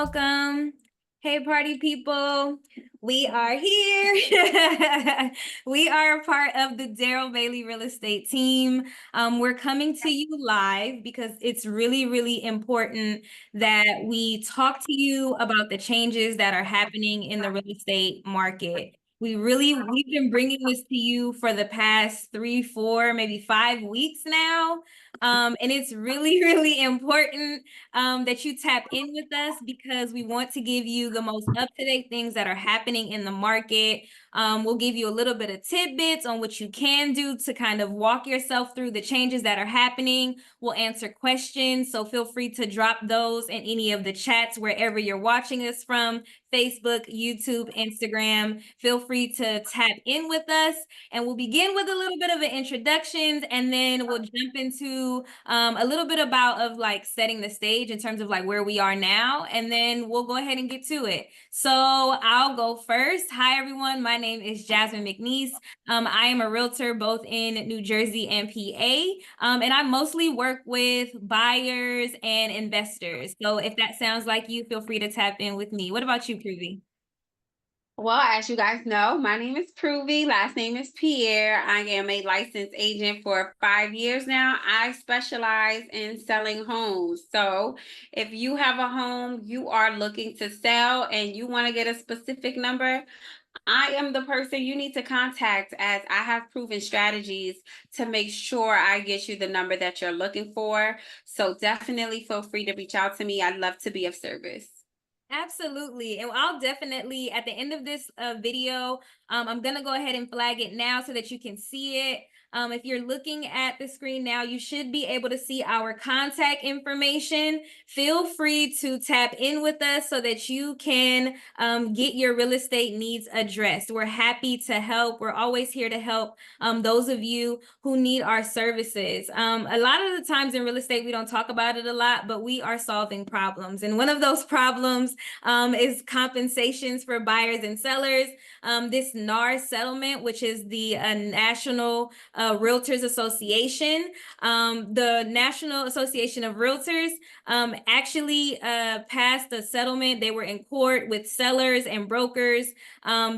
welcome. Hey, party people. We are here. We are a part of the Darrell Bailey Real Estate team. We're coming to you live because it's really, really important that we talk to you about the changes that are happening in the real estate market. We've been bringing this to you for the past 3, 4, maybe 5 weeks now. And it's really, really important that you tap in with us because we want to give you the most up-to-date things that are happening in the market. We'll give you a little bit of tidbits on what you can do to kind of walk yourself through the changes that are happening. We'll answer questions, so feel free to drop those in any of the chats wherever you're watching us from. Facebook, YouTube, Instagram. Feel free to tap in with us, and we'll begin with a little bit of an introductions, and then we'll jump into a little bit of like setting the stage in terms of like where we are now, and then we'll go ahead and get to it. So I'll go first. Hi, everyone. My name is Jazmyne McNeese. I am a realtor both in New Jersey and PA, and I mostly work with buyers and investors. So if that sounds like you, feel free to tap in with me. What about you, Pruvi? Well, as you guys know, my name is Pruvi. Last name is Pierre. I am a licensed agent for 5 years now. I specialize in selling homes. So if you have a home you are looking to sell and you want to get a specific number, I am the person you need to contact, as I have proven strategies to make sure I get you the number that you're looking for. So definitely feel free to reach out to me. I'd love to be of service. Absolutely. And I'll definitely, at the end of this video, I'm going to go ahead and flag it now so that you can see it. If you're looking at the screen now, you should be able to see our contact information. Feel free to tap in with us so that you can get your real estate needs addressed. We're happy to help. We're always here to help those of you who need our services. A lot of the times in real estate, we don't talk about it a lot, but we are solving problems. And one of those problems is compensations for buyers and sellers. This NAR settlement, which is the National Realtors Association. The National Association of Realtors actually passed a settlement. They were in court with sellers and brokers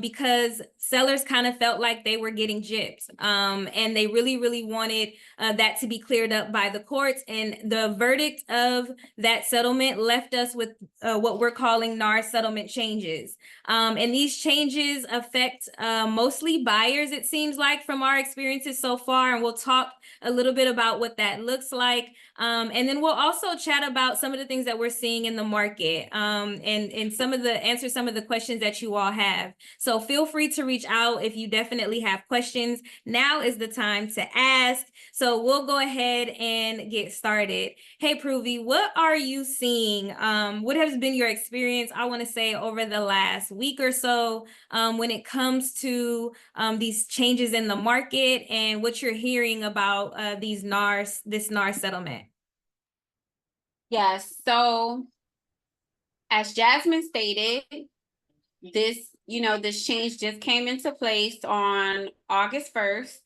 because sellers kind of felt like they were getting gypped. And they really, really wanted that to be cleared up by the courts. And the verdict of that settlement left us with what we're calling NAR settlement changes. And these changes affect mostly buyers, it seems like, from our experiences so far. And we'll talk a little bit about what that looks like. And then we'll also chat about some of the things that we're seeing in the market and answer some of the questions that you all have. So feel free to reach out if you definitely have questions. Now is the time to ask. So we'll go ahead and get started. Hey, Pruvi, what are you seeing? What has been your experience, I want to say, over the last week or so when it comes to these changes in the market and what you're hearing about this NAR settlement? Yes. So as Jazmyne stated, this change just came into place on August 1st.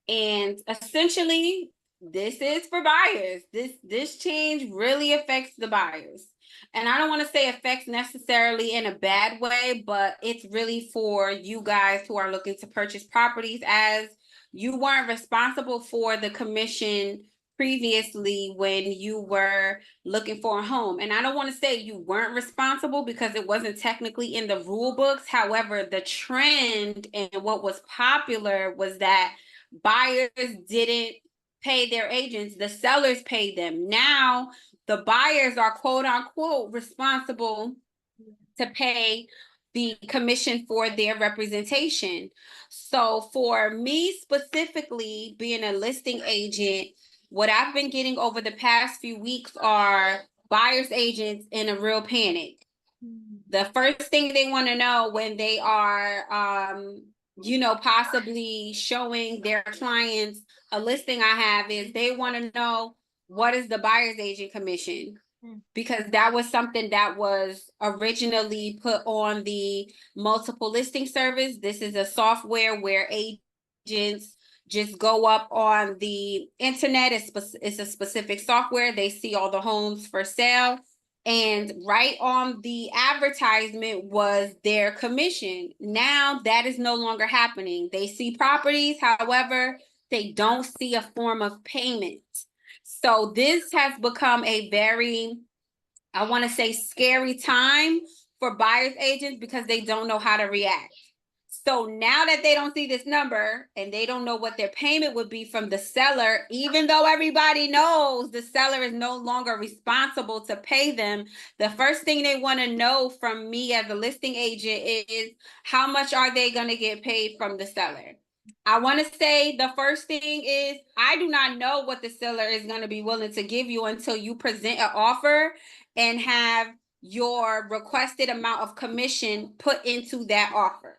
And essentially, this is for buyers. This change really affects the buyers. And I don't want to say affects necessarily in a bad way, but it's really for you guys who are looking to purchase properties, as you weren't responsible for the commission previously when you were looking for a home. And I don't want to say you weren't responsible because it wasn't technically in the rule books. However, the trend and what was popular was that buyers didn't pay their agents, the sellers paid them. Now the buyers are quote unquote responsible to pay the commission for their representation. So for me specifically, being a listing agent, what I've been getting over the past few weeks are buyers agents in a real panic. The first thing they want to know when they are possibly showing their clients a listing I have is they want to know, what is the buyer's agent commission? Because that was something that was originally put on the multiple listing service. This is a software where agents just go up on the internet. It's a specific software. They see all the homes for sale. And right on the advertisement was their commission. Now that is no longer happening. They see properties, however, they don't see a form of payment. So this has become a very, I want to say, scary time for buyer's agents because they don't know how to react. So now that they don't see this number and they don't know what their payment would be from the seller, even though everybody knows the seller is no longer responsible to pay them, the first thing they want to know from me as a listing agent is how much are they going to get paid from the seller? I want to say the first thing is I do not know what the seller is going to be willing to give you until you present an offer and have your requested amount of commission put into that offer.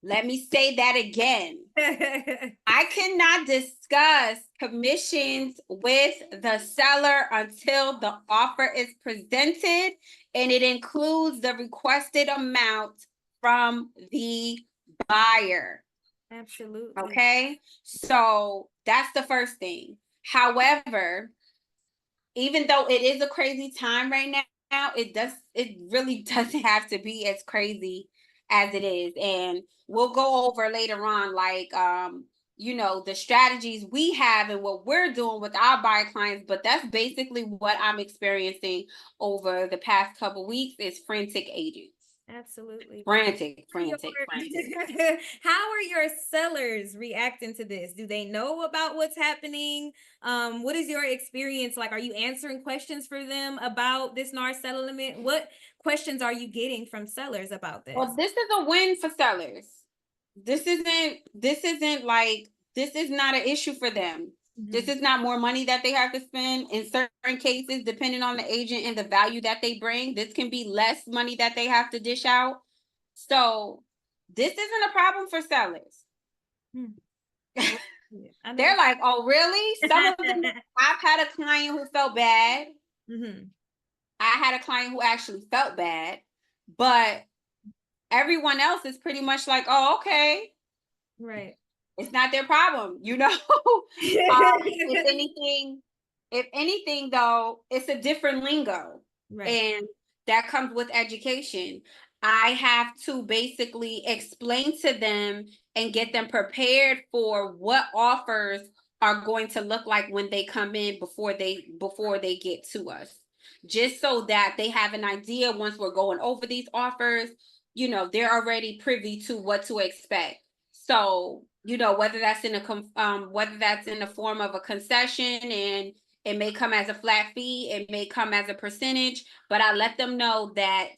Let me say that again. I cannot discuss commissions with the seller until the offer is presented and it includes the requested amount from the buyer. Absolutely. Okay, so that's the first thing. However, even though it is a crazy time right now, it really doesn't have to be as crazy as it is. And we'll go over later on, like the strategies we have and what we're doing with our buyer clients. But that's basically what I'm experiencing over the past couple weeks is frantic agents. Absolutely. Frantic. How are your sellers reacting to this? Do they know about what's happening? What is your experience like? Are you answering questions for them about this NAR settlement? What questions are you getting from sellers about this? Well, this is a win for sellers. This is not an issue for them. Mm-hmm. This is not more money that they have to spend. In certain cases, depending on the agent and the value that they bring, this can be less money that they have to dish out. So this isn't a problem for sellers. They're like, oh, really? Some of them, I've had a client who felt bad. Mm-hmm. I had a client who actually felt bad, but everyone else is pretty much like, oh, okay. Right. It's not their problem, if anything, though, it's a different lingo. Right. And that comes with education. I have to basically explain to them and get them prepared for what offers are going to look like when they come in before they get to us. Just so that they have an idea once we're going over these offers, they're already privy to what to expect. So, whether that's in the form of a concession and it may come as a flat fee, it may come as a percentage, but I let them know that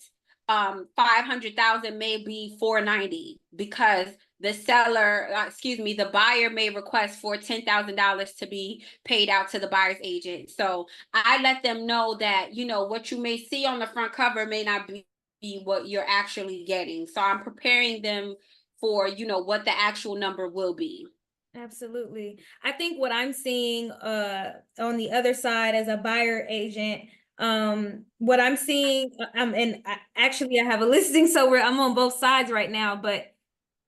$500,000 may be $490 because the buyer may request for $10,000 to be paid out to the buyer's agent. So I let them know that, what you may see on the front cover may not be what you're actually getting. So I'm preparing them for, what the actual number will be. Absolutely. I think what I'm seeing on the other side as a buyer agent, what I'm seeing, I have a listing, so I'm on both sides right now, but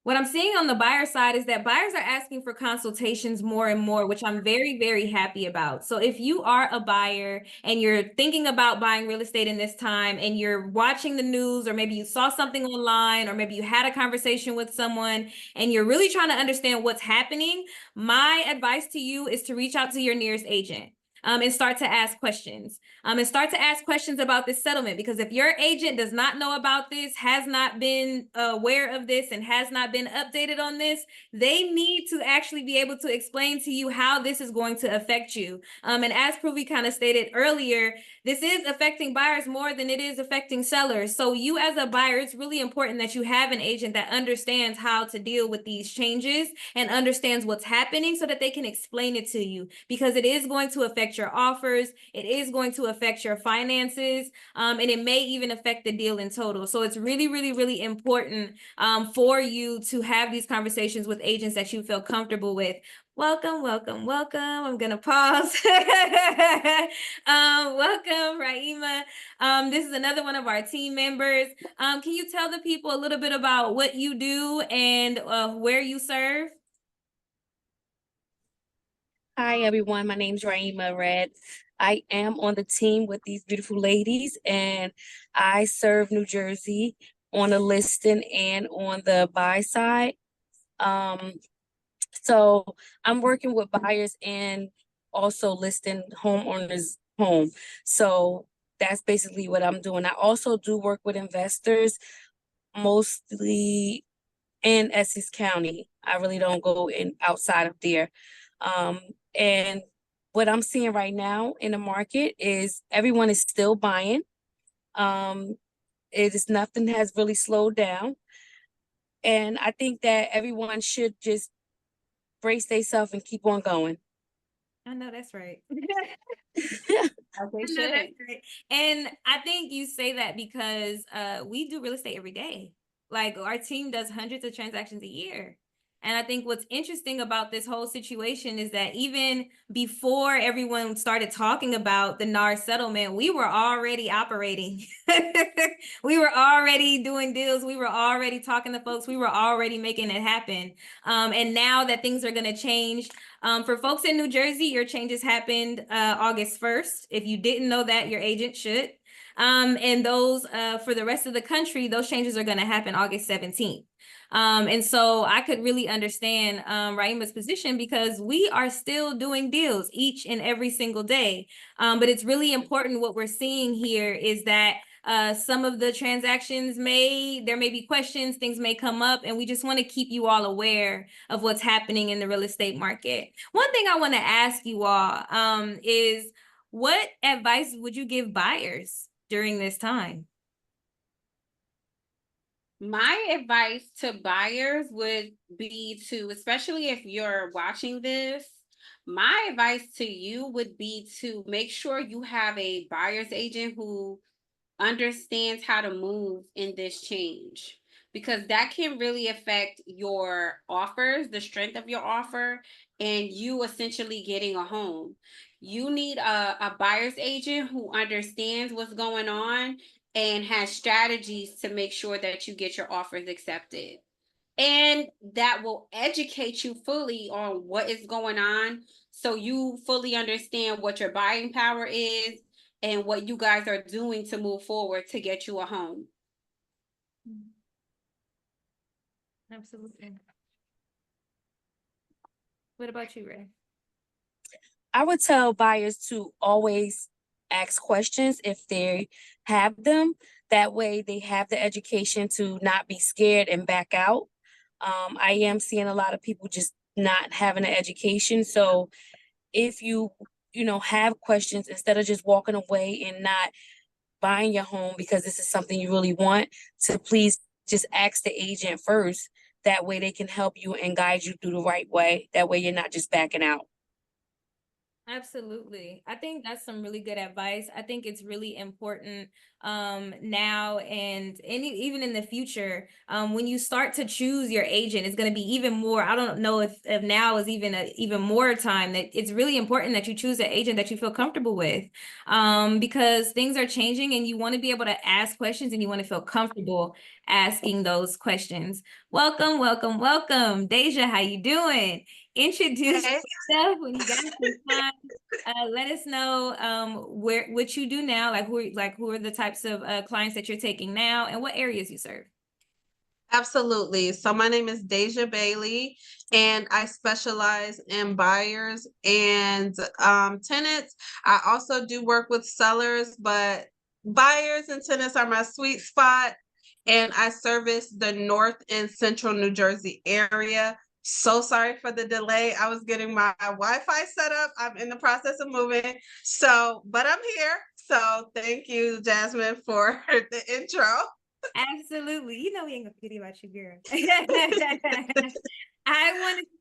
what I'm seeing on the buyer side is that buyers are asking for consultations more and more, which I'm very, very happy about. So if you are a buyer and you're thinking about buying real estate in this time and you're watching the news, or maybe you saw something online, or maybe you had a conversation with someone and you're really trying to understand what's happening, my advice to you is to reach out to your nearest agent. And start to ask questions. And start to ask questions about this settlement, because if your agent does not know about this, has not been aware of this, and has not been updated on this, they need to actually be able to explain to you how this is going to affect you. And as Pruvi kind of stated earlier, this is affecting buyers more than it is affecting sellers. So you as a buyer, it's really important that you have an agent that understands how to deal with these changes and understands what's happening so that they can explain it to you, because it is going to affect your offers, it is going to affect your finances, and it may even affect the deal in total. So it's really, really, really important for you to have these conversations with agents that you feel comfortable with. Welcome. I'm gonna pause. Welcome, Raeemah. This is another one of our team members. Can you tell the people a little bit about what you do and where you serve? Hi, everyone. My name is Raeemah. I am on the team with these beautiful ladies, and I serve New Jersey on the listing and on the buy side. Um, so I'm working with buyers and also listing homeowners' home. So that's basically what I'm doing. I also do work with investors, mostly in Essex County. I really don't go in outside of there. Um, and what I'm seeing right now in the market is everyone is still buying. Um, it is nothing has really slowed down. And I think that everyone should just brace themselves and keep on going. I know that's right. As they I know that's should. right. And I think you say that because we do real estate every day. Like our team does hundreds of transactions a year. And I think what's interesting about this whole situation is that even before everyone started talking about the NAR settlement, we were already operating. We were already doing deals. We were already talking to folks. We were already making it happen. And now that things are going to change, for folks in New Jersey, your changes happened August 1st. If you didn't know that, your agent should. And those for the rest of the country, those changes are going to happen August 17th. And so I could really understand Raeemah's position because we are still doing deals each and every single day. But it's really important what we're seeing here is that some of the transactions there may be questions, things may come up, and we just want to keep you all aware of what's happening in the real estate market. One thing I want to ask you all is what advice would you give buyers during this time? My advice to buyers would be to, especially if you're watching this, my advice to you would be to make sure you have a buyer's agent who understands how to move in this change, because that can really affect your offers, the strength of your offer, and you essentially getting a home. You need a buyer's agent who understands what's going on and has strategies to make sure that you get your offers accepted. And that will educate you fully on what is going on so you fully understand what your buying power is and what you guys are doing to move forward to get you a home. Absolutely. What about you, Ray? I would tell buyers to always ask questions if they have them. That way they have the education to not be scared and back out. I am seeing a lot of people just not having an education. So if you have questions, instead of just walking away and not buying your home because this is something you really want, to please just ask the agent first. That way they can help you and guide you through the right way. That way you're not just backing out. Absolutely. I think that's some really good advice. I think it's really important now and even in the future, when you start to choose your agent, it's going to be even more. I don't know if now is even more time that it's really important that you choose an agent that you feel comfortable with, because things are changing and you want to be able to ask questions and you want to feel comfortable asking those questions. Welcome, welcome, welcome. Dejah, how you doing? Introduce yourself when you got some time. Let us know what you do now, who are the types of clients that you're taking now and what areas you serve. Absolutely. So my name is Dejah Bailey, and I specialize in buyers and tenants. I also do work with sellers, but buyers and tenants are my sweet spot. And I service the North and Central New Jersey area. So sorry for the delay. I was getting my Wi-Fi set up. I'm in the process of moving. But I'm here. So thank you, Jazmyne, for the intro. Absolutely. You know we ain't gonna forget about you, girl.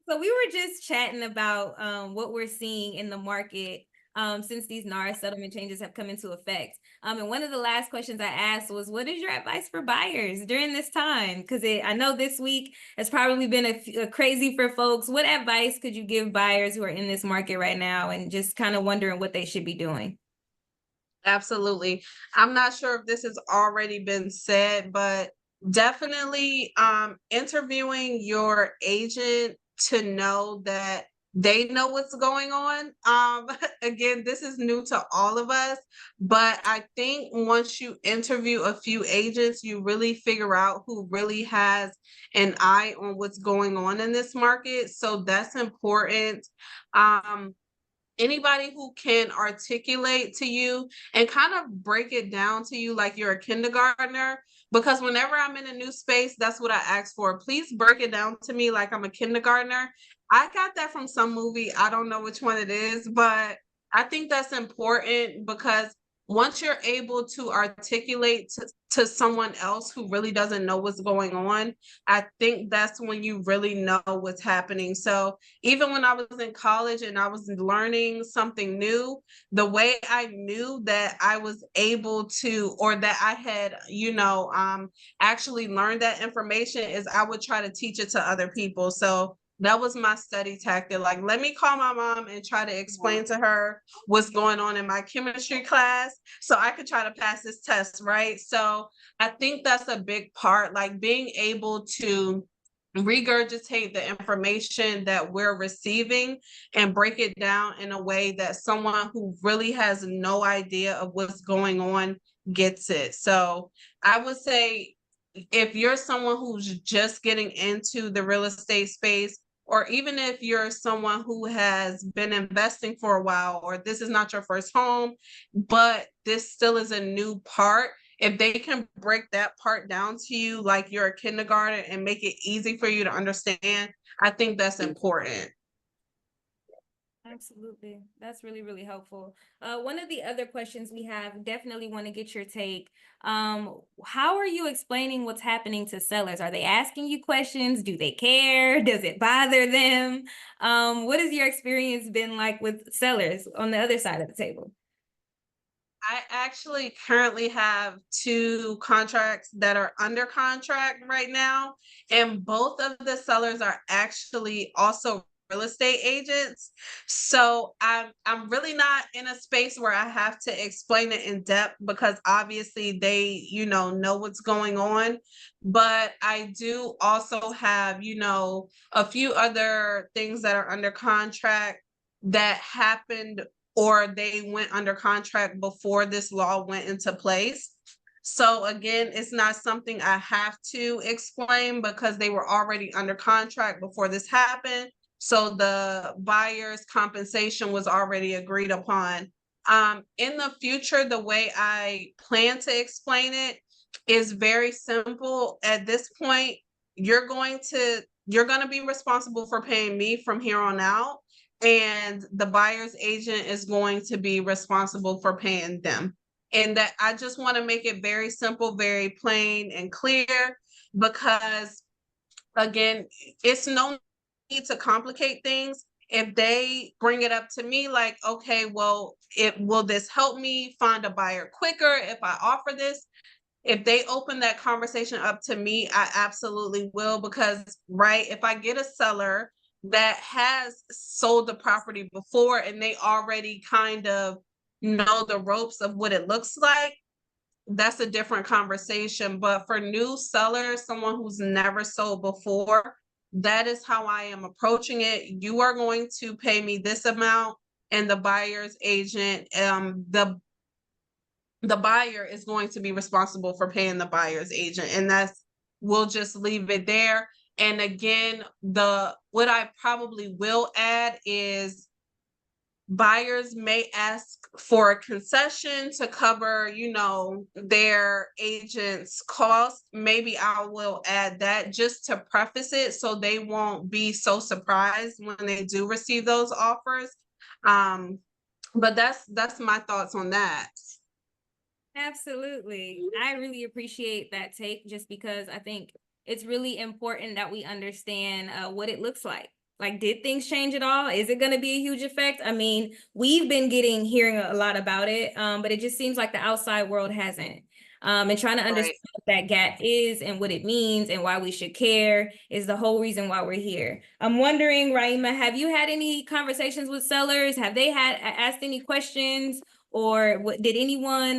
So we were just chatting about what we're seeing in the market since these NAR settlement changes have come into effect. And one of the last questions I asked was, what is your advice for buyers during this time? Because I know this week has probably been a crazy for folks. What advice could you give buyers who are in this market right now and just kind of wondering what they should be doing? Absolutely. I'm not sure if this has already been said, but definitely interviewing your agent to know that they know what's going on. Again, this is new to all of us, but I think once you interview a few agents, you really figure out who really has an eye on what's going on in this market. So that's important. Anybody who can articulate to you and kind of break it down to you like you're a kindergartner, because whenever I'm in a new space, that's what I ask for. Please break it down to me like I'm a kindergartner. I got that from some movie. I don't know which one it is, but I think that's important because once you're able to articulate to someone else who really doesn't know what's going on, I think that's when you really know what's happening. So even when I was in college and I was learning something new, the way I knew that I was able to, or that I had, actually learned that information is I would try to teach it to other people. So that was my study tactic. Like, let me call my mom and try to explain to her what's going on in my chemistry class so I could try to pass this test, right? So I think that's a big part, like being able to regurgitate the information that we're receiving and break it down in a way that someone who really has no idea of what's going on gets it. So I would say if you're someone who's just getting into the real estate space, or even if you're someone who has been investing for a while, or this is not your first home, but this still is a new part, if they can break that part down to you like you're a kindergarten and make it easy for you to understand, I think that's important. Absolutely. That's really, really helpful. One of the other questions we have, definitely want to get your take. How are you explaining what's happening to sellers? Are they asking you questions? Do they care? Does it bother them? What has your experience been like with sellers on the other side of the table? I actually currently have 2 contracts that are under contract right now, and both of the sellers are actually also real estate agents. So I'm really not in a space where I have to explain it in depth because obviously they, know what's going on. But I do also have, a few other things that are under contract that happened or they went under contract before this law went into place. So again, it's not something I have to explain because they were already under contract before this happened. So the buyer's compensation was already agreed upon. In the future, the way I plan to explain it is very simple. At this point, you're going to be responsible for paying me from here on out, and the buyer's agent is going to be responsible for paying them. And that I just want to make it very simple, very plain and clear, because again, it's no need to complicate things. If they bring it up to me like, okay, well, will this help me find a buyer quicker if I offer this? If they open that conversation up to me, I absolutely will, because right, if I get a seller that has sold the property before and they already kind of know the ropes of what it looks like, that's a different conversation. But for new sellers, someone who's never sold before, that is how I am approaching it. You are going to pay me this amount, and the buyer's agent, the buyer is going to be responsible for paying the buyer's agent, and we'll just leave it there. And again, what I probably will add is buyers may ask for a concession to cover, their agent's cost. Maybe I will add that just to preface it so they won't be so surprised when they do receive those offers. But that's my thoughts on that. Absolutely. I really appreciate that take, just because I think it's really important that we understand what it looks like. Like, did things change at all? Is it going to be a huge effect? I mean, we've been hearing a lot about it, but it just seems like the outside world hasn't. And trying to understand what that gap is and what it means and why we should care is the whole reason why we're here. I'm wondering, Raeemah, have you had any conversations with sellers? Have they asked any questions? Or did anyone,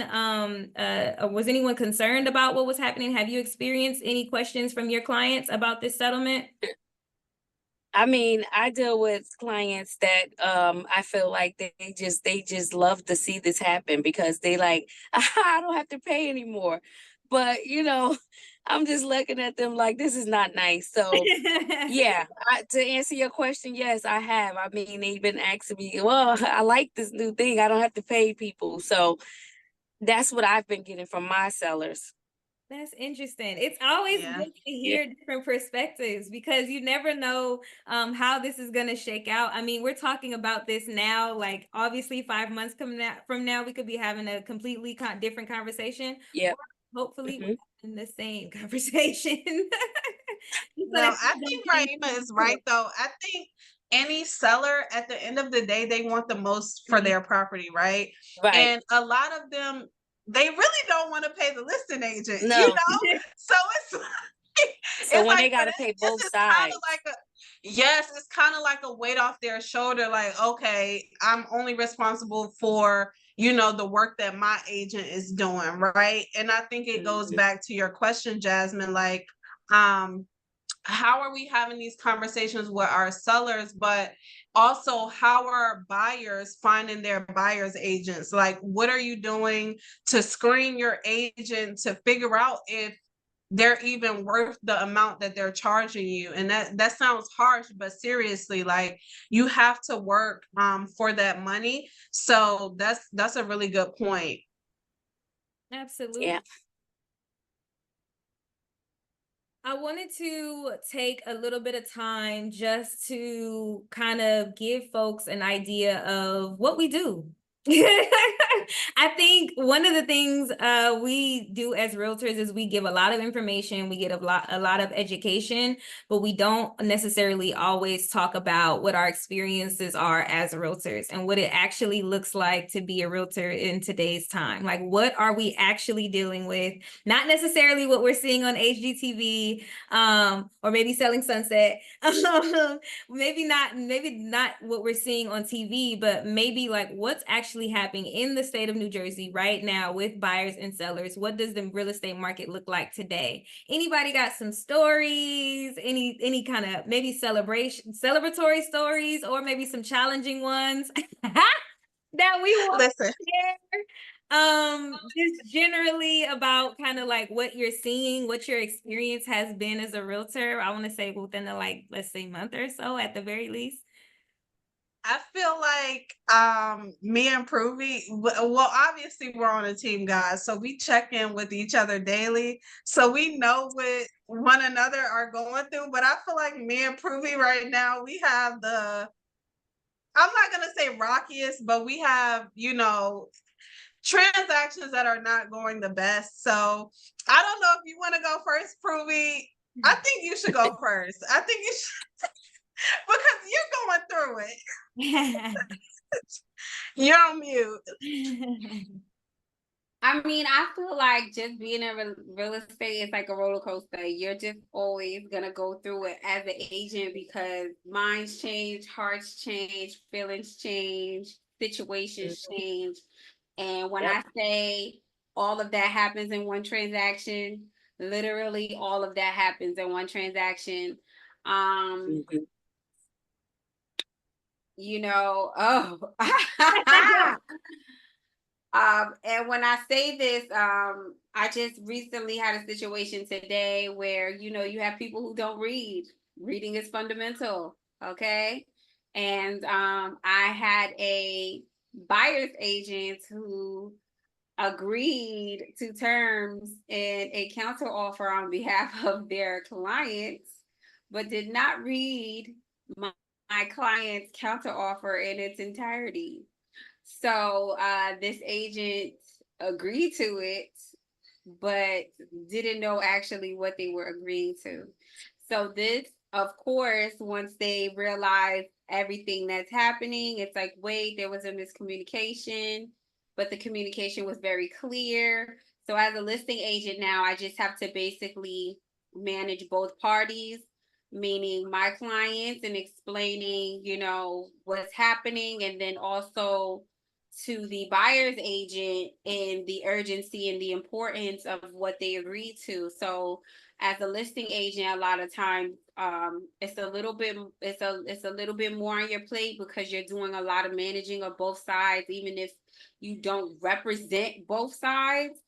was anyone concerned about what was happening? Have you experienced any questions from your clients about this settlement? I mean, I deal with clients that I feel like they just love to see this happen because they like, I don't have to pay anymore. But I'm just looking at them like this is not nice. So yeah, to answer your question, yes, I have. I mean, they've been asking me, well, I like this new thing. I don't have to pay people. So that's what I've been getting from my sellers. That's interesting. It's always Yeah. good to hear different perspectives because you never know how this is going to shake out. I mean, we're talking about this now, like obviously 5 months from now, we could be having a completely different conversation. Yeah. Hopefully, Hmm. we're having the same conversation. So No, that I people think don't think Raeemah is right though. I think any seller at the end of the day, they want the most for their property, right? Right. And a lot of them, they really don't want to pay the listing agent, No. So it's like, So it's when like they for got to them, pay this both is kind of sides. like yes, it's kind of like a weight off their shoulder. Like, okay, I'm only responsible for, the work that my agent is doing, right? And I think it goes Mhm. back to your question, Jazmyne, like, um, how are we having these conversations with our sellers, but also how are buyers finding their buyers agents? Like, what are you doing to screen your agent to figure out if they're even worth the amount that they're charging you? And that sounds harsh, but seriously, like, you have to work for that money. So that's a really good point. Absolutely. Yeah. I wanted to take a little bit of time just to kind of give folks an idea of what we do. I think one of the things we do as realtors is we give a lot of information, we get a lot of education, but we don't necessarily always talk about what our experiences are as realtors and what it actually looks like to be a realtor in today's time. Like, what are we actually dealing with? Not necessarily what we're seeing on HGTV, or maybe Selling Sunset. Maybe not what we're seeing on TV, but maybe like what's actually happening in the state of New Jersey right now with buyers and sellers. What does the real estate market look like today? Anybody got some stories? Any kind of maybe celebratory stories, or maybe some challenging ones that we want to Listen, share? Just generally about kind of like what you're seeing, what your experience has been as a realtor. I want to say within the, like, let's say month or so at the very least. I feel like me and Pruvi, well, obviously we're on a team, guys, so we check in with each other daily, so we know what one another are going through. But I feel like me and Pruvi right now, we have I'm not gonna say rockiest, but we have, transactions that are not going the best. So I don't know if you want to go first, Pruvi. I think you should go first. I think you should because you're going through it. You're on mute. I mean, I feel like just being in real estate is like a roller coaster. You're just always gonna go through it as an agent because minds change, hearts change, feelings change, situations Mhm. change. And when Yep. I say all of that happens in one transaction, literally all of that happens in one transaction. Um, Mhm. oh. And when I say this, I just recently had a situation today where, you have people who don't read. Reading is fundamental. Okay. And I had a buyer's agent who agreed to terms and a counter offer on behalf of their clients, but did not read my client's counter offer in its entirety. So this agent agreed to it, but didn't know actually what they were agreeing to. So this, of course, once they realize everything that's happening, it's like, wait, there was a miscommunication, but the communication was very clear. So as a listing agent now, I just have to basically manage both parties, meaning my clients and explaining, what's happening, and then also to the buyer's agent and the urgency and the importance of what they agreed to. So as a listing agent, a lot of times it's a little bit more on your plate because you're doing a lot of managing of both sides. Even if you don't represent both sides,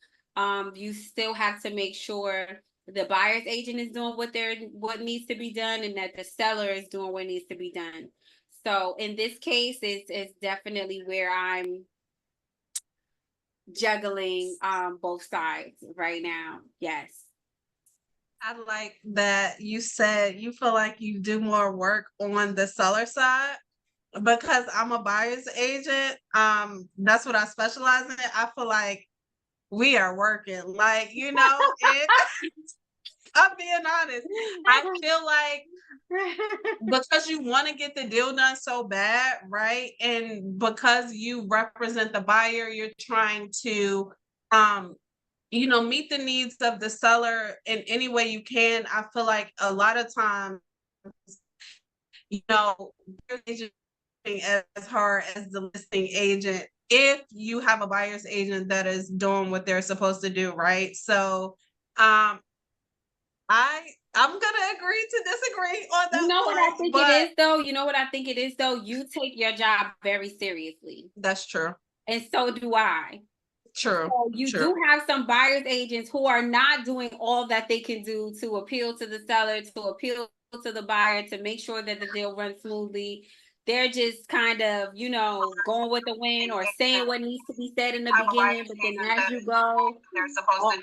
you still have to make sure the buyer's agent is doing what needs to be done, and that the seller is doing what needs to be done. So in this case, it's definitely where I'm juggling both sides right now. Yes. I like that you said you feel like you do more work on the seller side. Because I'm a buyer's agent, that's what I specialize in. I feel like we are working, like, I'm being honest. I feel like because you want to get the deal done so bad, right? And because you represent the buyer, you're trying to meet the needs of the seller in any way you can. I feel like a lot of times, as hard as the listing agent if you have a buyer's agent that is doing what they're supposed to do, right? So I'm gonna agree to disagree on that You know point, what I think it is though? You know what I think it is though? You take your job very seriously. That's true. And so do I. True. So you do have some buyer's agents who are not doing all that they can do to appeal to the seller, to appeal to the buyer, to make sure that the deal runs smoothly. They're just kind of, going with the wind or saying what needs to be said in the beginning, but then as you go,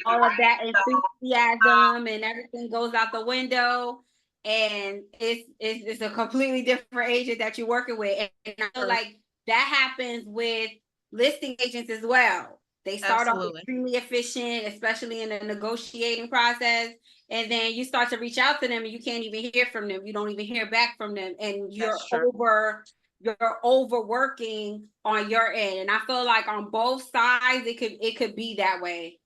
all of that enthusiasm and everything goes out the window, and it's a completely different agent that you're working with. And I feel like that happens with listing agents as well. They start off extremely efficient, especially in the negotiating process. And then you start to reach out to them and you can't even hear from them. You don't even hear back from them. And you're overworking on your end. And I feel like on both sides, it could be that way.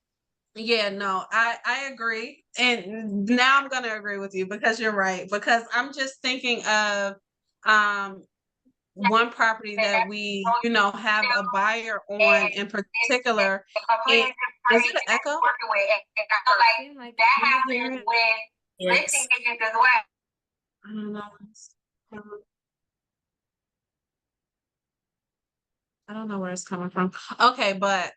Yeah, no, I agree. And now I'm gonna agree with you because you're right. Because I'm just thinking of one property that we, have a buyer on in particular. Is it an echo? Like that happens with listing agents as well. I don't know. I don't know where it's coming from. Okay, but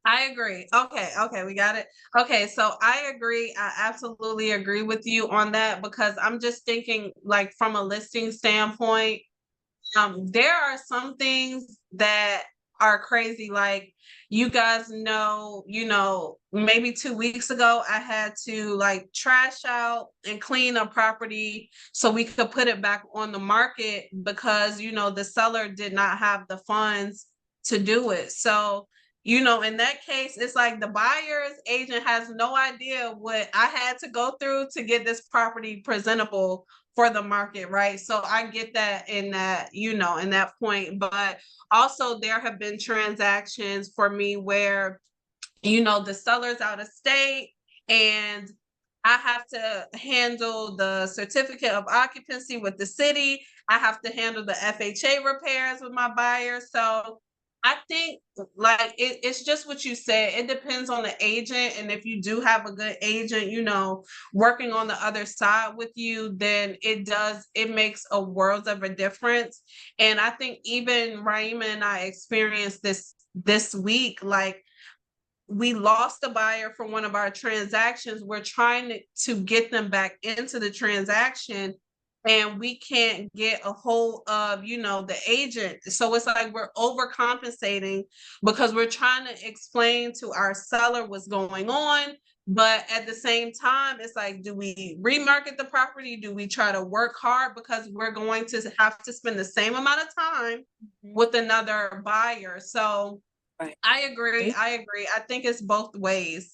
I agree. Okay, we got it. Okay, so I agree. I absolutely agree with you on that because I'm just thinking like from a listing standpoint, there are some things that are crazy. Like you guys know, maybe 2 weeks ago, I had to like trash out and clean a property so we could put it back on the market because, the seller did not have the funds to do it. So, in that case, it's like the buyer's agent has no idea what I had to go through to get this property presentable for the market, right? So I get that in that, in that point. But also there have been transactions for me where, the seller's out of state and I have to handle the certificate of occupancy with the city. I have to handle the FHA repairs with my buyer. So I think like it's just what you said. It depends on the agent. And if you do have a good agent, working on the other side with you, then it makes a world of a difference. And I think even Raeemah and I experienced this week, like we lost a buyer for one of our transactions. We're trying to get them back into the transaction and we can't get a hold of, the agent. So it's like we're overcompensating because we're trying to explain to our seller what's going on. But at the same time, it's like, do we remarket the property? Do we try to work hard because we're going to have to spend the same amount of time with another buyer? So I agree. I think it's both ways.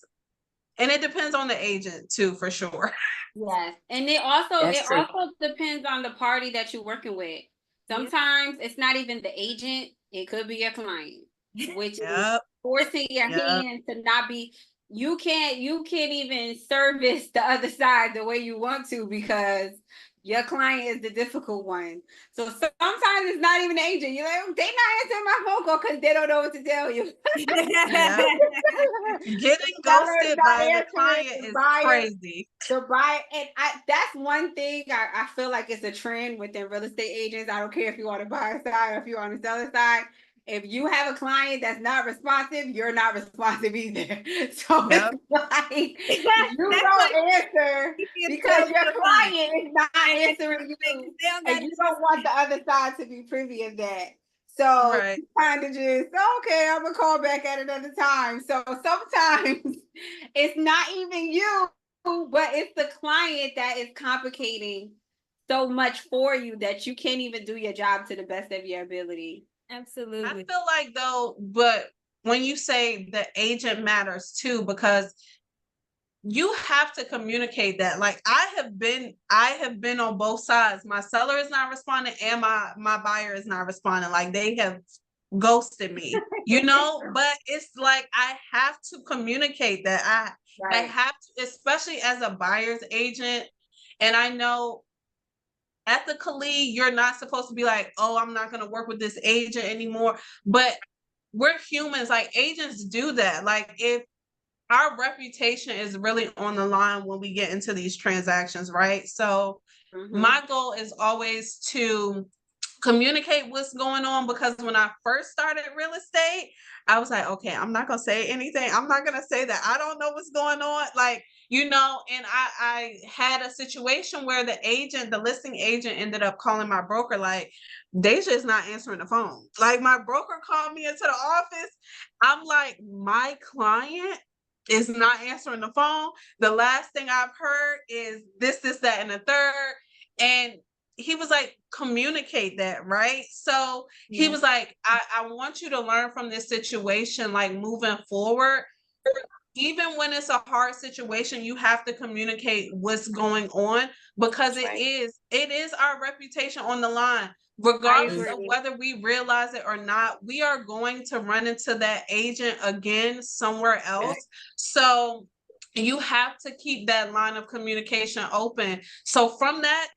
And it depends on the agent too, for sure. Yes. And it also depends on the party that you're working with. Sometimes it's not even the agent, it could be your client, which is forcing your hand to not be, you can't even service the other side the way you want to because Your client is the difficult one. So sometimes it's not even the agent. You're like, they not answering my phone call because they don't know what to tell you. Yeah. Getting ghosted by the client is crazy. The buyer, and that's one thing I feel like it's a trend within real estate agents. I don't care if you're on the buyer side or if you're on the seller side. If you have a client that's not responsive, you're not responsive either. So Yep. it's like you don't answer because your client is not answering you, and you don't want the other side to be privy of that. So Right. kind of just, okay, I'm gonna call back at another time. So sometimes it's not even you, but it's the client that is complicating so much for you that you can't even do your job to the best of your ability. Absolutely. I feel like though, but when you say the agent matters too, because you have to communicate that. Like I have been on both sides. My seller is not responding and my buyer is not responding. Like they have ghosted me, you know, but it's like I have to communicate that. I have to, especially as a buyer's agent. And I know ethically, you're not supposed to be like, oh, I'm not going to work with this agent anymore. But we're humans, like agents do that. Like if our reputation is really on the line when we get into these transactions, right? So my goal is always to communicate what's going on, because when I first started real estate, I was like, okay, I'm not gonna say anything. I'm not gonna say that I don't know what's going on. Like, you know, and I had a situation where the listing agent ended up calling my broker, like, Dejah is not answering the phone. Like my broker called me into the office. I'm like, my client is not answering the phone. The last thing I've heard is this, that, and the third. And he was like, communicate that, right? So he was like, I want you to learn from this situation, like moving forward. Even when it's a hard situation, you have to communicate what's going on, because it is our reputation on the line. Regardless of whether we realize it or not, we are going to run into that agent again somewhere else. So you have to keep that line of communication open. So from that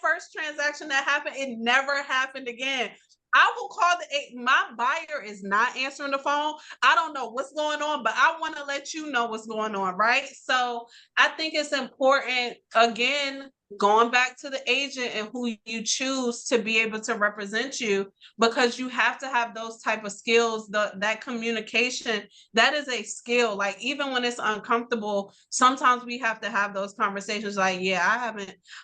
first transaction that happened, it never happened again. I will call my buyer is not answering the phone. I don't know what's going on, but I want to let you know what's going on, right? So I think it's important, again, going back to the agent and who you choose to be able to represent you, because you have to have those type of skills. That communication, that is a skill. Like even when it's uncomfortable, sometimes we have to have those conversations like, yeah,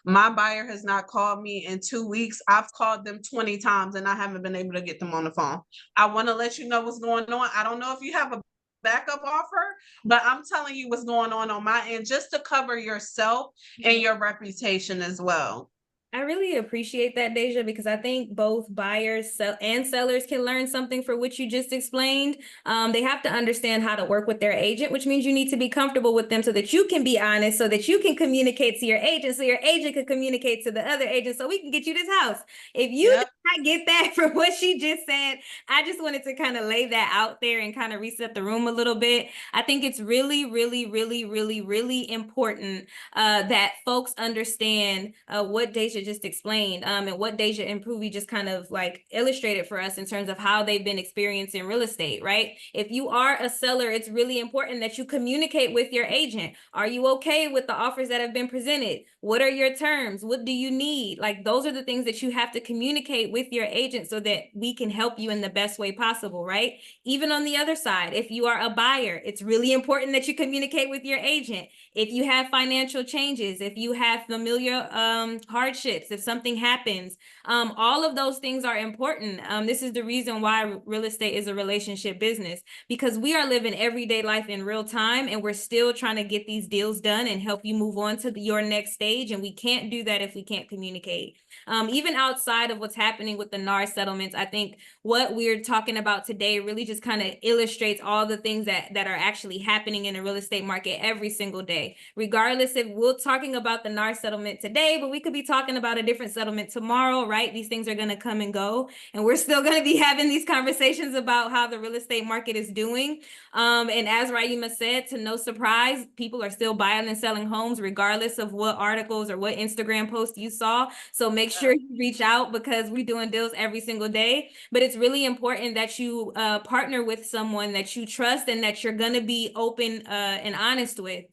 my buyer has not called me in 2 weeks. I've called them 20 times and I haven't been able to get them on the phone. I want to let you know what's going on. I don't know if you have a backup offer, but I'm telling you what's going on my end, just to cover yourself and your reputation as well. I really appreciate that, Dejah, because I think both buyers and sellers can learn something for what you just explained. They have to understand how to work with their agent, which means you need to be comfortable with them so that you can be honest, so that you can communicate to your agent, so your agent can communicate to the other agent, so we can get you this house. If you did not get that from what she just said, I just wanted to kind of lay that out there and kind of reset the room a little bit. I think it's really, really, really, really, really important that folks understand what Dejah just explained, and what Dejah and Pruvi just kind of like illustrated for us in terms of how they've been experiencing real estate, right? If you are a seller, it's really important that you communicate with your agent. Are you okay with the offers that have been presented? What are your terms? What do you need? Like those are the things that you have to communicate with your agent so that we can help you in the best way possible, right? Even on the other side, if you are a buyer, it's really important that you communicate with your agent. If you have financial changes, if you have familiar hardships, if something happens, all of those things are important. This is the reason why real estate is a relationship business, because we are living everyday life in real time and we're still trying to get these deals done and help you move on to your next stage. And we can't do that if we can't communicate. Even outside of what's happening happening with the NAR settlements. I think what we're talking about today really just kind of illustrates all the things that are actually happening in the real estate market every single day. Regardless if we're talking about the NAR settlement today, but we could be talking about a different settlement tomorrow, right? These things are going to come and go, and we're still going to be having these conversations about how the real estate market is doing. And as Raeemah said, to no surprise, people are still buying and selling homes regardless of what articles or what Instagram post you saw. So make sure you reach out, because we're doing deals every single day. But it's really important that you partner with someone that you trust and that you're going to be open and honest with,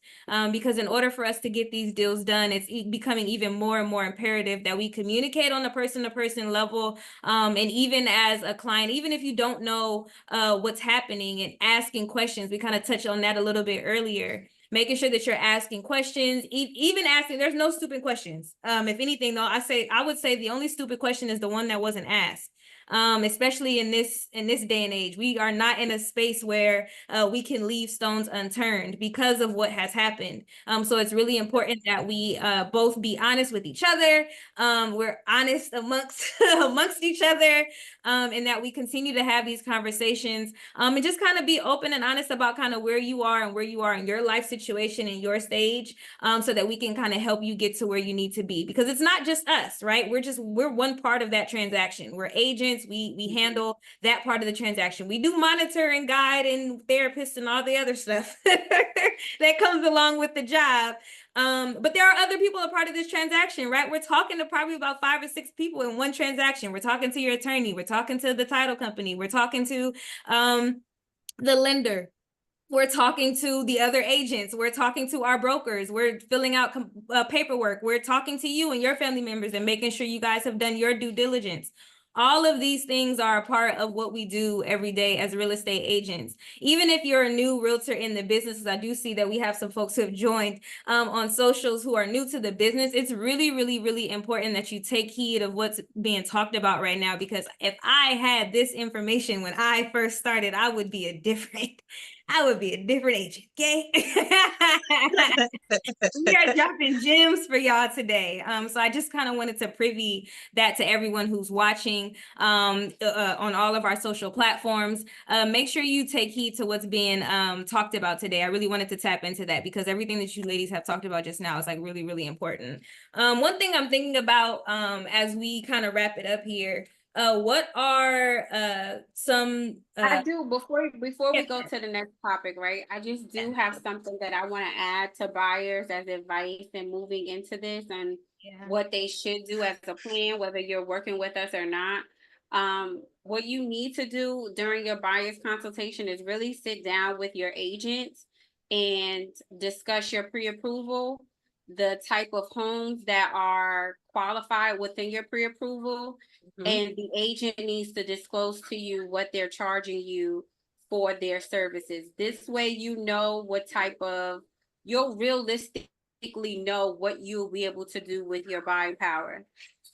because in order for us to get these deals done, it's becoming even more and more imperative that we communicate on a person-to-person level. And even as a client, even if you don't know what's happening, and asking questions, we kind of touched on that a little bit earlier. Making sure that you're asking questions, even asking, there's no stupid questions. If anything, though, I would say the only stupid question is the one that wasn't asked. Especially in this day and age, we are not in a space where we can leave stones unturned because of what has happened. So it's really important that we both be honest with each other. We're honest amongst each other, and that we continue to have these conversations, and just kind of be open and honest about kind of where you are in your life situation and your stage, so that we can kind of help you get to where you need to be, because it's not just us, right? We're one part of that transaction. We're agents. We handle that part of the transaction. We do monitor and guide and therapists and all the other stuff that comes along with the job. But there are other people a part of this transaction, right? We're talking to probably about 5 or 6 people in one transaction. We're talking to your attorney. We're talking to the title company. We're talking to the lender. We're talking to the other agents. We're talking to our brokers. We're filling out paperwork. We're talking to you and your family members and making sure you guys have done your due diligence. All of these things are a part of what we do every day as real estate agents. Even if you're a new realtor in the business, I do see that we have some folks who have joined on socials who are new to the business. It's really, really, really important that you take heed of what's being talked about right now, because if I had this information when I first started, I would be a different agent, okay? We are dropping gems for y'all today. So I just kind of wanted to privy that to everyone who's watching on all of our social platforms. Make sure you take heed to what's being talked about today. I really wanted to tap into that, because everything that you ladies have talked about just now is like really, really important. One thing I'm thinking about as we kind of wrap it up here, what are some I do, before we go to the next topic, right? I just do have something that I want to add to buyers as advice and moving into this, and what they should do as a plan, whether you're working with us or not. What you need to do during your buyer's consultation is really sit down with your agents and discuss your pre-approval, the type of homes that are qualified within your pre-approval. And the agent needs to disclose to you what they're charging you for their services. This way, you know what type of, you'll realistically know what you'll be able to do with your buying power.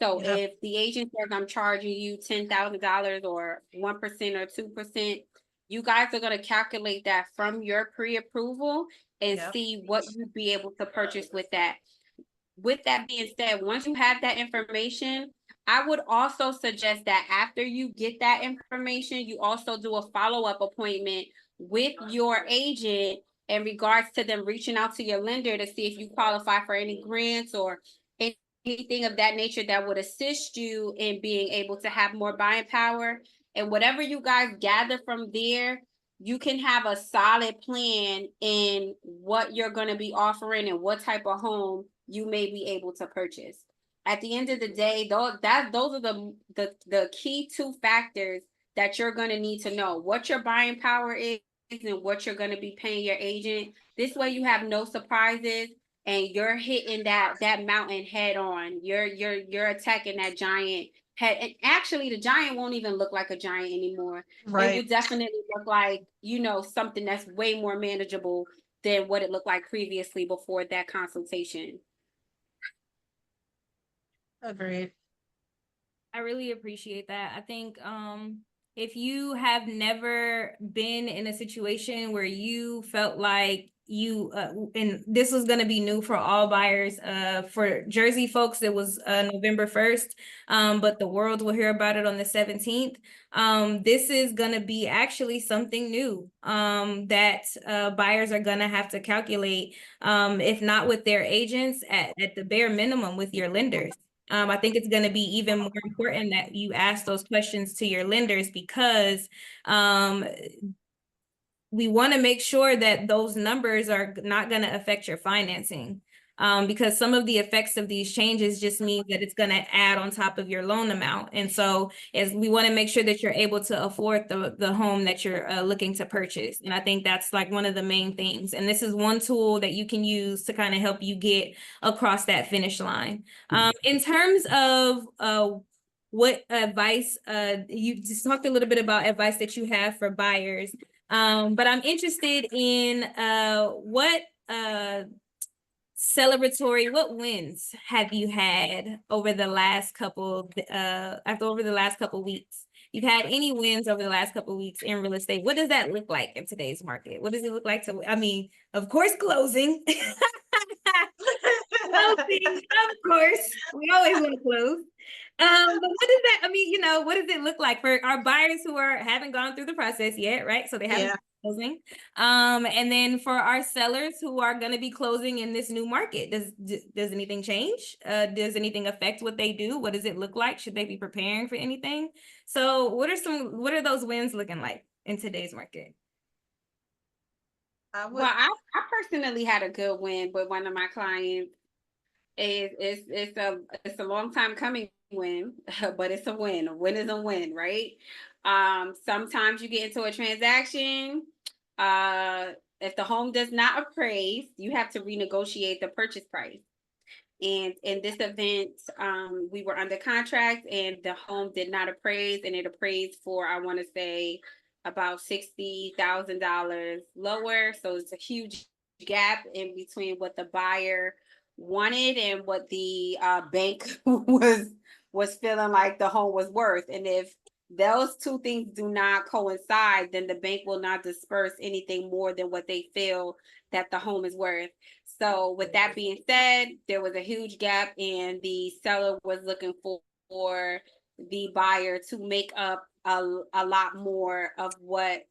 So if the agent says, I'm charging you $10,000 or 1% or 2%, you guys are going to calculate that from your pre-approval and see what you'd be able to purchase with that. With that being said, once you have that information, I would also suggest that after you get that information, you also do a follow-up appointment with your agent in regards to them reaching out to your lender to see if you qualify for any grants or anything of that nature that would assist you in being able to have more buying power. And whatever you guys gather from there, you can have a solid plan in what you're going to be offering and what type of home you may be able to purchase. At the end of the day, those are the key 2 factors that you're going to need to know: what your buying power is and what you're going to be paying your agent. This way you have no surprises and you're hitting that mountain head on. You're attacking that giant head. And actually the giant won't even look like a giant anymore. Right. It will definitely look like, something that's way more manageable than what it looked like previously before that consultation. Agreed. I really appreciate that. I think if you have never been in a situation where you felt like and this was going to be new for all buyers. For Jersey folks, it was November 1st, but the world will hear about it on the 17th. This is going to be actually something new that buyers are going to have to calculate, if not with their agents, at the bare minimum with your lenders. I think it's going to be even more important that you ask those questions to your lenders, because we want to make sure that those numbers are not going to affect your financing. Because some of the effects of these changes just mean that it's going to add on top of your loan amount. And so as we want to make sure that you're able to afford the home that you're looking to purchase. And I think that's like one of the main things. And this is one tool that you can use to kind of help you get across that finish line. In terms of what advice, you just talked a little bit about advice that you have for buyers. But I'm interested in what celebratory, what wins have you had over the last couple weeks? You've had any wins over the last couple of weeks in real estate? What does that look like in today's market? What does it look like I mean, of course, closing. Closing, of course. We always want to close. But what does that, I mean, you know, what does it look like for our buyers who haven't gone through the process yet, right? So they haven't closing. And then for our sellers who are going to be closing in this new market, does anything change? Does anything affect what they do? What does it look like? Should they be preparing for anything? So what are those wins looking like in today's market? Well, I personally had a good win with one of my clients. It's a long time coming win, but it's a win. A win is a win, right? Sometimes you get into a transaction. If the home does not appraise, you have to renegotiate the purchase price. And in this event, we were under contract and the home did not appraise, and it appraised for, I want to say, about $60,000 lower. So it's a huge gap in between what the buyer wanted and what the bank was feeling like the home was worth. And if those two things do not coincide, then the bank will not disperse anything more than what they feel that the home is worth. So with that being said, there was a huge gap, and the seller was looking for the buyer to make up a lot more of what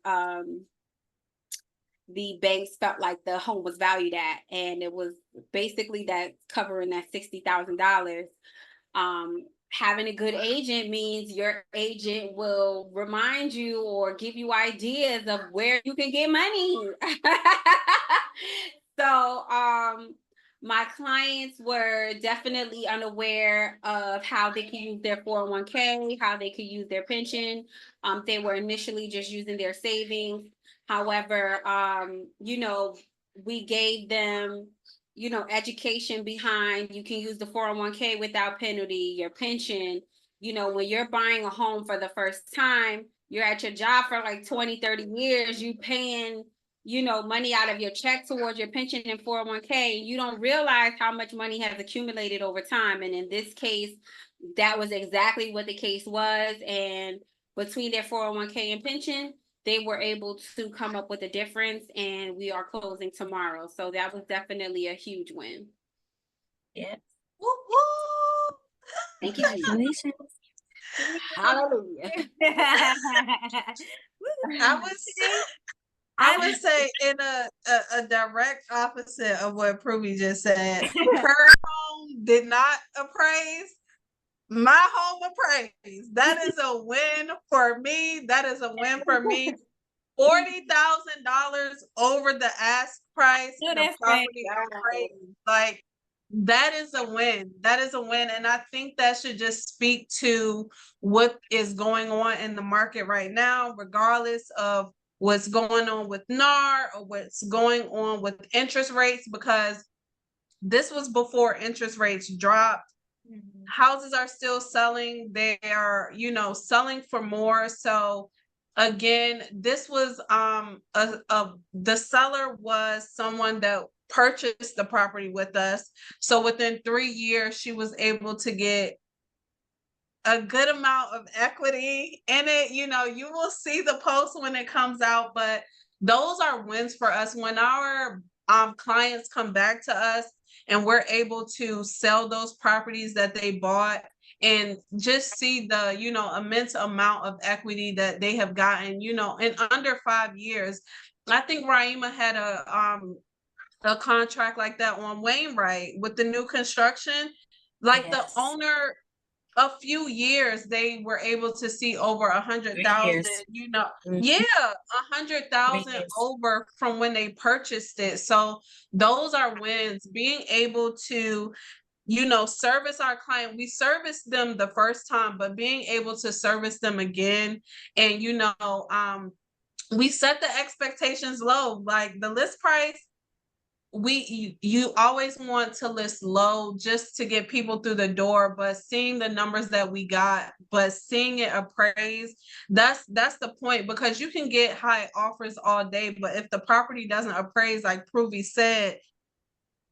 the banks felt like the home was valued at, and it was basically that covering that $60,000. Having a good agent means your agent will remind you or give you ideas of where you can get money. So my clients were definitely unaware of how they could use their 401k, how they could use their pension. They were initially just using their savings. However, you know, we gave them, you know, education behind, you can use the 401k without penalty, your pension. You know, when you're buying a home for the first time, you're at your job for like 20, 30 years, you paying, you know, money out of your check towards your pension and 401k. You don't realize how much money has accumulated over time. And in this case, that was exactly what the case was. And between their 401k and pension, they were able to come up with a difference, and we are closing tomorrow. So that was definitely a huge win. Yeah. Woo, woo. Thank you. Congratulations. Hallelujah. I would say in a direct opposite of what Pruvi just said. Her home did not appraise. My home appraised. That is a win for me. That is a win for me. $40,000 over the ask price. No, the that's property appraised. Like, that is a win. That is a win. And I think that should just speak to what is going on in the market right now, regardless of what's going on with NAR or what's going on with interest rates, because this was before interest rates dropped. Mm-hmm. Houses are still selling. They are, you know, selling for more. So again, this was the seller was someone that purchased the property with us. So within 3 years, she was able to get a good amount of equity in it. You know, you will see the post when it comes out, but those are wins for us. When our clients come back to us and we're able to sell those properties that they bought and just see the, immense amount of equity that they have gotten, in under 5 years. I think Raeemah had a contract like that on Wainwright with the new construction. Like the Yes. owner, a few years, they were able to see over 100,000, Mhm. yeah, 3 100,000 years. over from when they purchased it. So those are wins. Being able to, service our client. We serviced them the first time, but being able to service them again, and we set the expectations low. Like the list price, you always want to list low just to get people through the door, but seeing the numbers that we got, but seeing it appraised, that's the point, because you can get high offers all day, but if the property doesn't appraise, like Pruvi said,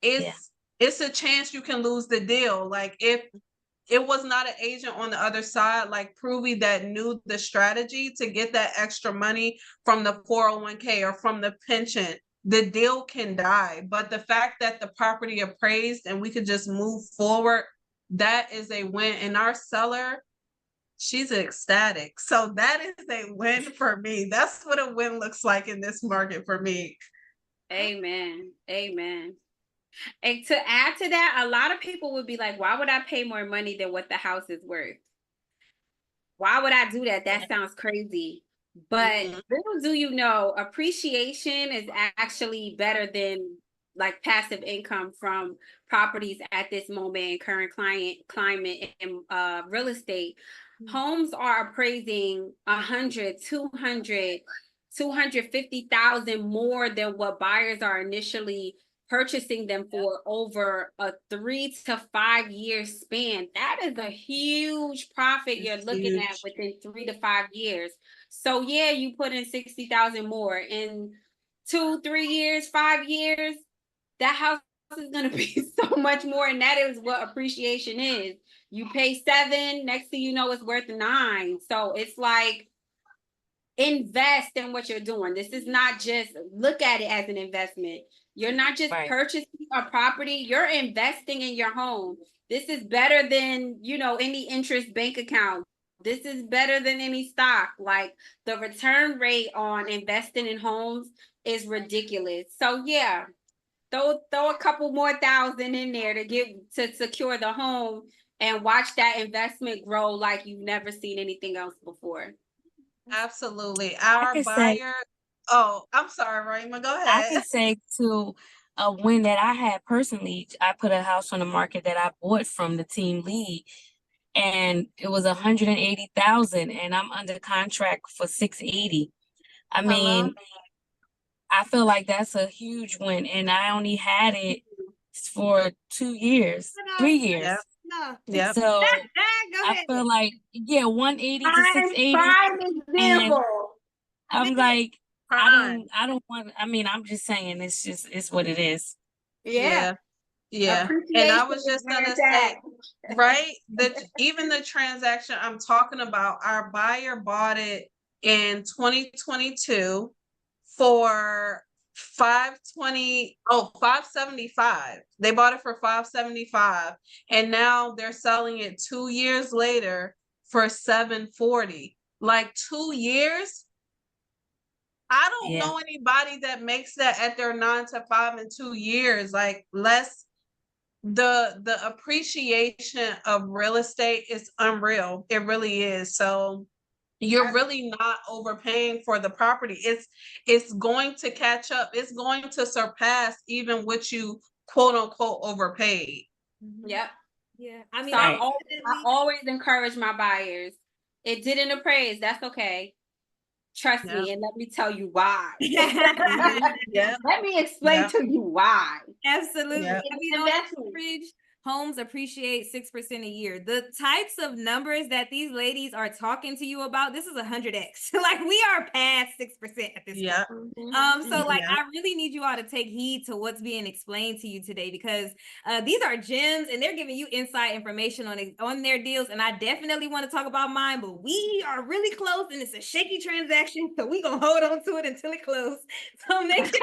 it's a chance you can lose the deal. Like if it was not an agent on the other side like Pruvi that knew the strategy to get that extra money from the 401k or from the pension, the deal can die. But the fact that the property appraised and we could just move forward, that is a win. And our seller, she's ecstatic. So that is a win for me. That's what a win looks like in this market for me. Amen. Amen. And to add to that, a lot of people would be like, why would I pay more money than what the house is worth? Why would I do that? That sounds crazy. But little do you know, appreciation is actually better than like passive income from properties at this moment in current climate in real estate. Homes are appraising 100, 200, 250,000 more than what buyers are initially purchasing them for over a 3 to 5 year span. That is a huge profit you're looking at within 3 to 5 years. So yeah, you put in 60,000 more in 2, 3 years, 5 years, that house is going to be so much more. And that is what appreciation is. You pay 7, next thing you know, it's worth 9. So it's like, invest in what you're doing. This is not just look at it as an investment. You're not just purchasing a property, you're investing in your home. This is better than, any interest bank account. This is better than any stock. Like the return rate on investing in homes is ridiculous. So yeah, throw a couple more thousand in there to secure the home and watch that investment grow like you've never seen anything else before. Absolutely. Our buyer. Oh, I'm sorry, Raeemah. Go ahead. I can say to a win that I had personally, I put a house on the market that I bought from the team lead, and it was 180,000, and I'm under contract for 680. I mean, I feel like that's a huge win, and I only had it for 2 years, 3 years. Yeah. So I feel like 180 to 680. And I'm like, I don't want. I mean, I'm just saying, it's what it is. Yeah. And I was just gonna say, right? Even the transaction I'm talking about, our buyer bought it in 2022 for 575. They bought it for 575, and now they're selling it 2 years later for 740. Like 2 years. I don't know anybody that makes that at their 9 to 5 in 2 years. Like the appreciation of real estate is unreal. It really is. So you're really not overpaying for the property. It's going to catch up. It's going to surpass even what you quote unquote overpaid. Yep. Yeah. I mean, so I always encourage my buyers. It didn't appraise. That's okay. Trust me, and let me tell you why. Let me explain to you why. Absolutely. Yep. If you don't encourage homes appreciate 6% a year. The types of numbers that these ladies are talking to you about, this is 100x. Like, we are past 6% at this Yeah. point. Mhm. So like, Yeah. I really need you all to take heed to what's being explained to you today, because these are gems and they're giving you inside information on their deals. And I definitely want to talk about mine, but we are really close and it's a shaky transaction. So we're going to hold on to it until it closes. So make sure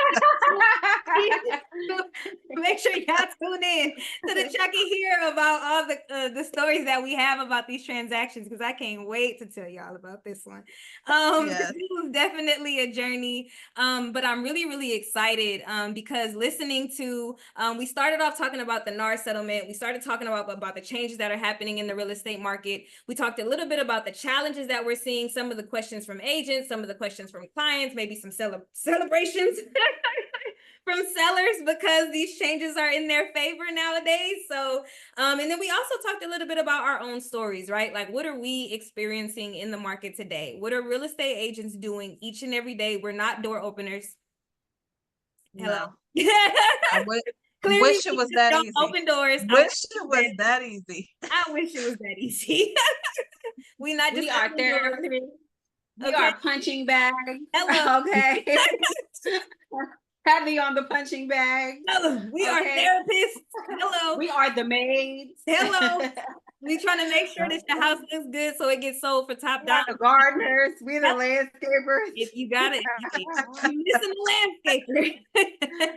make sure y'all tune in so that y'all can hear about all the stories that we have about these transactions, because I can't wait to tell y'all about this one. Yes. This was definitely a journey, but I'm really, really excited because listening to, we started off talking about the NAR settlement. We started talking about the changes that are happening in the real estate market. We talked a little bit about the challenges that we're seeing, some of the questions from agents, some of the questions from clients, maybe some celebrations from sellers because these changes are in their favor nowadays. So, and then we also talked a little bit about our own stories, right? Like, what are we experiencing in the market today? What are real estate agents doing each and every day? We're not door openers. Hello. No. I Clearly, wish it we was just that don't easy. open doors. Wish it was that easy. I wish it was that easy. We not just We are opening doors. therapy. We Okay. are punching bags. Hello. Okay. Heavy on the punching bag. Hello. We are Okay. therapists. Hello. We are the maids. Hello. We trying to make sure that your house looks good so it gets sold for top We are the dollar. gardeners. We're the landscapers. If you got it, you missing the landscaper.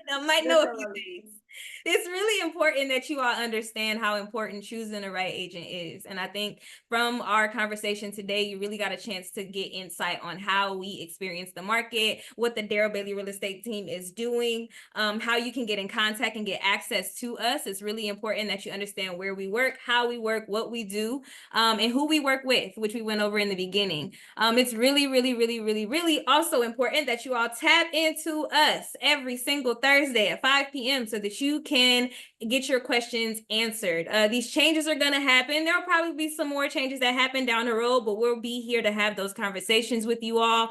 I might know a few things. It's really important that you all understand how important choosing the right agent is. And I think from our conversation today, you really got a chance to get insight on how we experience the market, what the Darrell Bailey real estate team is doing, how you can get in contact and get access to us. It's really important that you understand where we work, how we work, what we do, and who we work with, which we went over in the beginning. It's really, really, really, really, really also important that you all tap into us every single Thursday at 5 p.m. so that you can get your questions answered. These changes are going to happen. There'll probably be some more changes that happen down the road, but we'll be here to have those conversations with you all.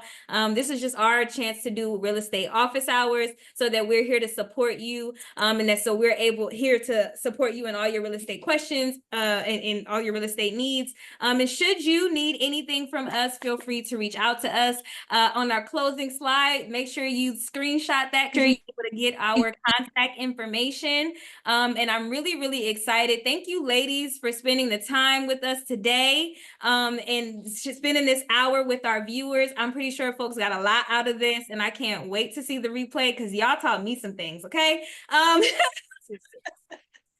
This is just our chance to do real estate office hours so that we're here to support you, and that so we're here to support you in all your real estate questions and all your real estate needs. And should you need anything from us, feel free to reach out to us. On our closing slide, make sure you screenshot that because you're able to get our contact information. And I'm really, really excited. Thank you, ladies, for spending the time with us today and spending this hour with our viewers. I'm pretty sure folks got a lot out of this, and I can't wait to see the replay because y'all taught me some things, okay?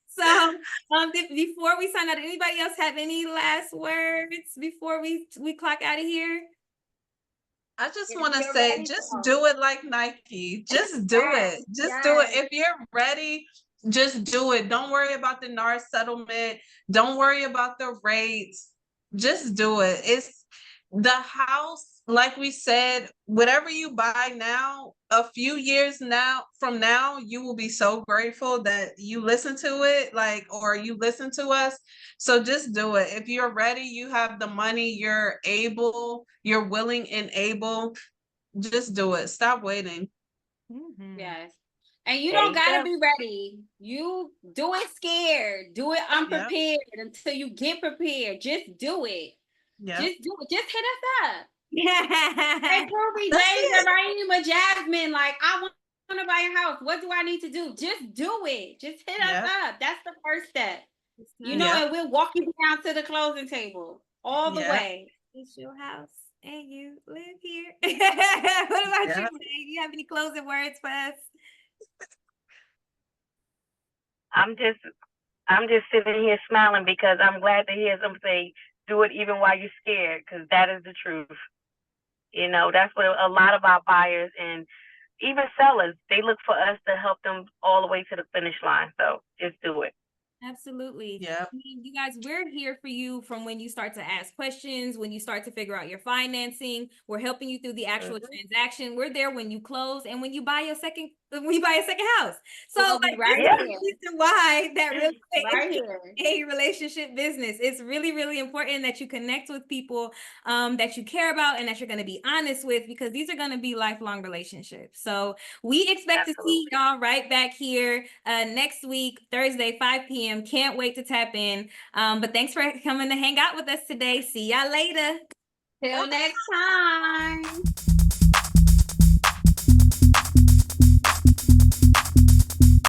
So before we sign out, anybody else have any last words before we clock out of here? I just want to say, just do it like Nike. Just do it. Just do it. If you're ready, just do it. Don't worry about the NAR settlement. Don't worry about the rates. Just do it. It's the house, like we said, whatever you buy now, a few years from now, you will be so grateful that you listen to it, or you listen to us. So just do it. If you're ready, you have the money, you're able, you're willing and able, just do it. Stop waiting. Mm-hmm. Yes. And you don't gotta be ready. You do it scared. Do it unprepared until you get prepared. Just do it. Yeah. Just do it. Just hit us up. Yeah. Hey, Pruvi, Dejah, Raeemah, Jazmyne, I want to buy a house. What do I need to do? Just do it. Just hit us up. That's the first step. You know, and we'll walk you down to the closing table all the way. It's your house and you live here. What about you, Dave? Do you have any closing words for us? I'm just sitting here smiling because I'm glad to hear them say, do it even while you're scared, because that is the truth. You know, that's what a lot of our buyers and even sellers, they look for us to help them all the way to the finish line. So just do it. Absolutely. Yeah. You guys, we're here for you from when you start to ask questions, when you start to figure out your financing. We're helping you through the actual transaction. We're there when you close and when you buy your second when you buy a second house. So We'll be like right this is here. the reason why that real estate Right is here. a relationship business. It's really, really important that you connect with people that you care about and that you're going to be honest with, because these are going to be lifelong relationships. So we expect to see y'all right back here next week, Thursday, 5 p.m. Can't wait to tap in. But thanks for coming to hang out with us today. See y'all later. Till next time.